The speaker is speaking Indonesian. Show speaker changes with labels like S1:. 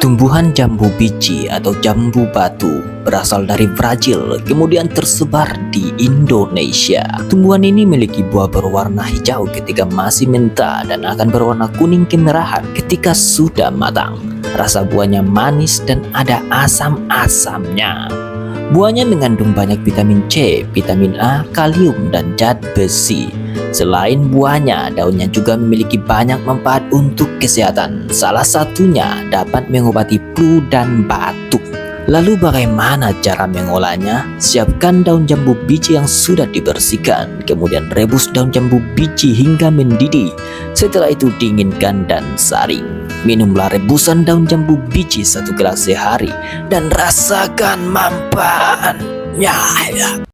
S1: Tumbuhan jambu biji atau jambu batu berasal dari Brazil, kemudian tersebar di Indonesia. Tumbuhan ini memiliki buah berwarna hijau ketika masih mentah dan akan berwarna kuning kemerahan ketika sudah matang. Rasa buahnya manis dan ada asam-asamnya. Buahnya mengandung banyak vitamin C, vitamin A, kalium, dan zat besi. Selain buahnya, daunnya juga memiliki banyak manfaat untuk kesehatan. Salah satunya dapat mengobati flu dan batuk. Lalu bagaimana cara mengolahnya? Siapkan daun jambu biji yang sudah dibersihkan, kemudian rebus daun jambu biji hingga mendidih. Setelah itu dinginkan dan saring. Minumlah rebusan daun jambu biji 1 gelas sehari dan rasakan manfaatnya.